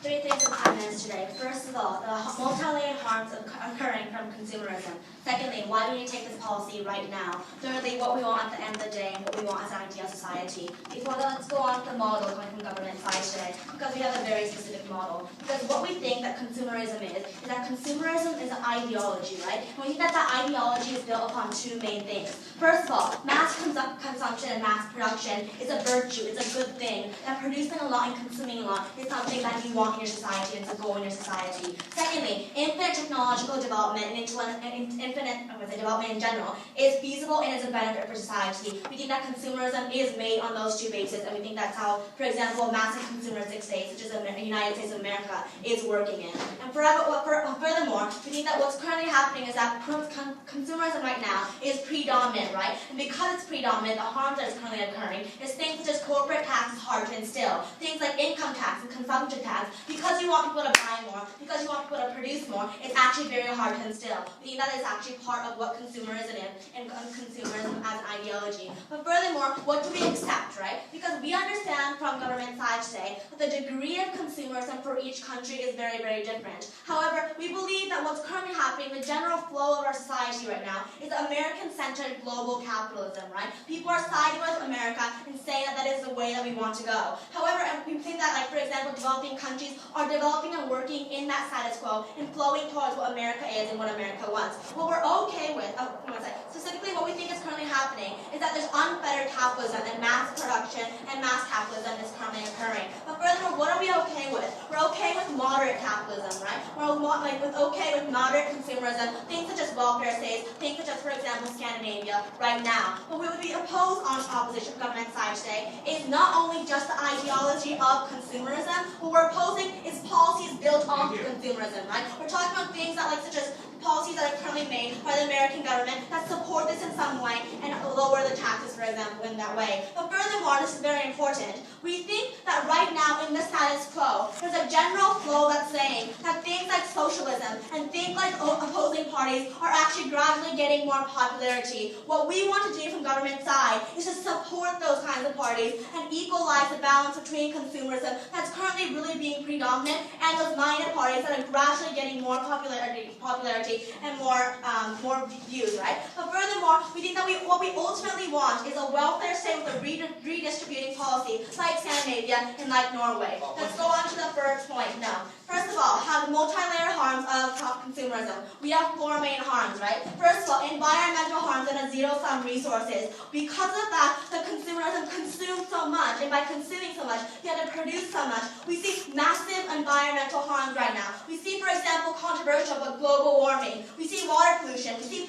Three things in 5 minutes today. First of all, the multi-layered harms occurring from consumerism. Secondly, why we need to take this policy right now. Thirdly, what we want at the end of the day and what we want as an ideal society. Before that, let's go on to the model coming from government side today, because we have a very specific model. Because what we think that consumerism is that consumerism is an ideology, right? And we think that that ideology is built upon two main things. First of all, mass consumption and mass production is a virtue, it's a good thing. That producing a lot and consuming a lot is something that you want in your society and it's a goal in your society. Secondly, infinite technological development and infinite development in general is feasible and is a benefit for society. We think that consumerism is made on those two bases, and we think that's how, for example, massive consumeristic states, such as the United States of America, is working in. And furthermore, we think that what's currently happening is that consumerism right now is predominant, right? And because it's predominant, the harms that is currently occurring is things such as corporate tax is hard to instill. Things like income tax and consumption tax, because you want people to buy more, because you want people to produce more, it's actually very hard to instill. We think that is actually part of what consumerism is and consumerism as an ideology. But furthermore, what do we accept, right? Because we understand from government side today that the degree of consumerism for each country is very, very different. However, we believe that what's currently happening, the general flow of our society right now, is American-centered global capitalism, right? People are siding with America and saying that that is the way that we want to go. However, we think that, like, for example, developing countries are developing and working in that status quo and flowing towards what America is and what America wants. What we're okay with, specifically what we think is currently happening is that there's unfettered capitalism and mass production and mass capitalism is currently occurring. But furthermore, what are we okay with? We're okay with moderate capitalism, right? We're okay with moderate consumerism, things such as welfare states, things such as, for example, Scandinavia right now. But we would be opposed on opposition government side today is not only just the ideology of consumerism, what we're opposing is policies built on consumerism, right? We're talking about things that, like, such as policies that are currently made by the American government that support this in some way and lower the taxes, for example, in that way. But furthermore, this is very important. We think that right now in the status quo, there's a general flow that's saying that things like socialism and things like opposing parties are actually gradually getting more popularity. What we want to do from government side is to support those kinds of parties and equalize the balance between consumerism that's currently really being predominant and those minor parties that are gradually getting more popularity and more views, right? But furthermore, we think that what we ultimately want is a welfare state with a redistributing policy, like Scandinavia and like Norway. Let's go on to the first point now. First of all, have multi-layered harms of consumerism. We have four main harms, right? First of all, environmental harms and a zero-sum resources. Because of that, the consumerism consumes so much, and by consuming so much, you have to produce so much. We see massive environmental harms right now. We see, for example, controversial but global warming. We see water pollution. We see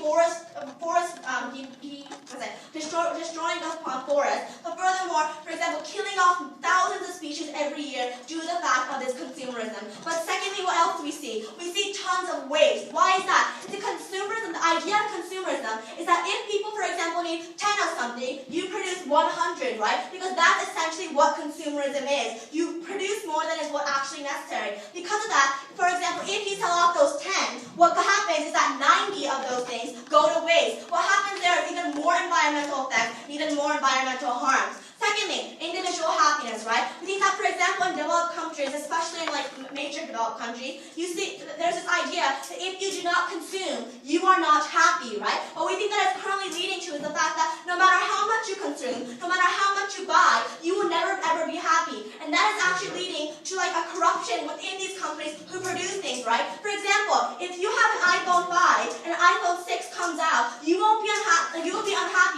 destroying forests. But furthermore, for example, killing off thousands of species every year due to the fact of this consumerism. But secondly, what else do we see? We see tons of waste. Why is that? It's consumerism. The idea of consumerism is that if people, for example, need 10 of something, you produce 100, right? Because that's essentially what consumerism is. You produce more than is what actually necessary. Because of that, for example, if you sell off those 10, what happens is that 90 of those things go to waste. What happens there is even more environmental effects, even more environmental harms. Secondly, individual happiness, right? We think that, for example, in developed countries, especially in like major developed countries, you see there's this idea that if you do not consume, you are not happy, right? What we think that it's currently leading to is the fact that no matter how much you consume, no matter how much you buy, you will never ever be happy. And that is actually leading to like a corruption within these companies who produce things, right? For example, if you have an iPhone 5 and an iPhone 6 comes out, you won't be unhappy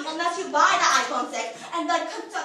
unless you buy the iPhone 6. And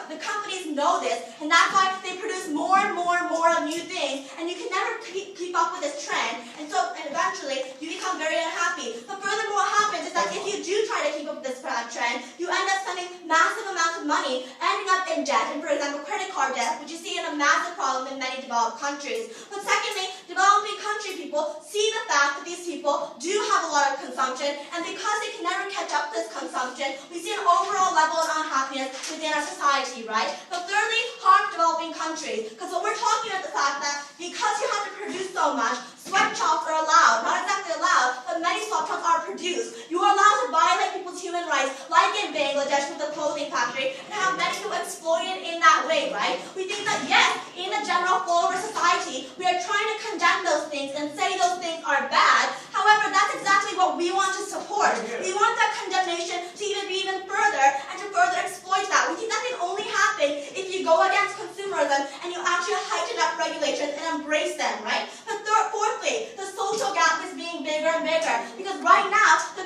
the companies know this, and that's why they produce more and more and more of new things, and you can never keep up with this trend, and eventually you become very unhappy. But furthermore, what happens is that if you do try to keep up with this trend, you end up spending massive amounts of money, ending up in debt, and for example, credit card debt, which you see in a massive problem in many developed countries. But secondly, developing country people see the fact that these people do have a lot of consumption, and because they can never catch up this consumption, we see an overall level of unhappiness within our society, right? But thirdly, harm developing countries. Because what we're talking about the fact that because you have to produce so much, sweatshops are allowed. Not exactly allowed, but many sweatshops are produced. You are allowed to violate people's human rights, like in Bangladesh with the clothing factory, and have many people exploited in that way, right? We think that yes, in the general flow of our society, society, we are trying to condemn those things and say those things are bad. However, that's exactly what we want to support. We want that condemnation to even be even further and to further exploit that. We think that can only happen if you go against consumerism and you actually heighten up regulations and embrace them, right? But fourthly, the social gap is being bigger and bigger because right now the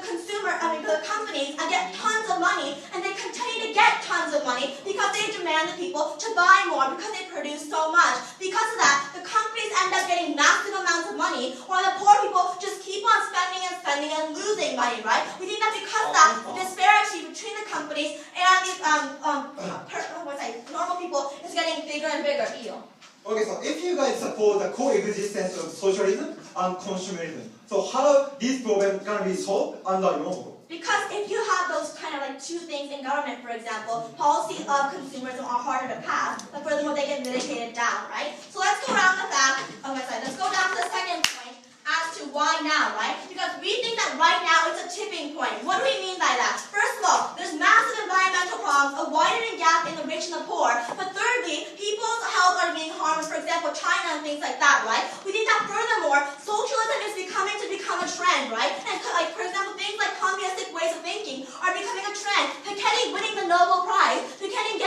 companies get tons of money and they continue to get tons of money because they demand the people to buy more because they produce so much. Because of that, the companies end up getting massive amounts of money while the poor people just keep on spending and spending and losing money, right? We think that because of that, the disparity between the companies and the normal people is getting bigger and bigger. Okay, so if you guys support the coexistence of socialism and consumerism, so how these problems can be solved under your model? Because if you have those kind of like two things in government, for example, policies of consumerism are harder to pass, but furthermore they get mitigated down, right? So let's go down to let's go down to the second point as to why now, right? Because we think that right now it's a tipping point. What do we mean by that? First of all, there's massive environmental problems, a widening gap in the rich and the poor. But thirdly, people's health are being harmed, for example, China and things like that, right? We think that furthermore, socialism is becoming a trend, right? And like, for example, things like communistic ways of thinking are becoming a trend. Piketty winning the Nobel Prize, becoming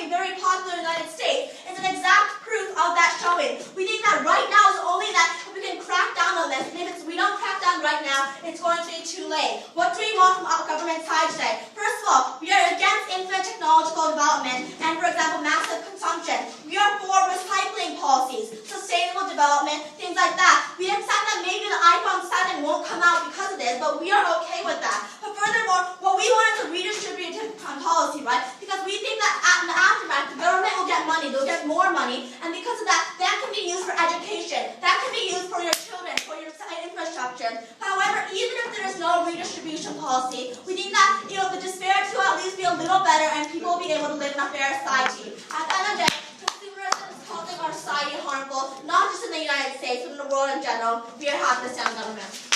very popular in the United States is an exact proof of that showing. We think that right now is only that we can crack down on this, and if we don't crack down right now, it's going to be too late. What do we want from our government side today? First of all, we are against infinite technological development and, for example, massive consumption. We are for recycling policies, sustainable development, things like that. We accept that maybe the iPhone 7 won't come out because of this, but we are okay with that. But furthermore, what we want is a redistributive policy, right? Because we think that in the aftermath, the government will get money, they'll get more money, and because of that, that can be used for education, that can be used for your children, for your infrastructure. However, even if there is no redistribution policy, we think that the disparity will at least be a little better and people will be able to live in a fair society. At the end of the day, consumerism is causing our society harmful, not just in the United States, but in the world in general. We are happy to stand government.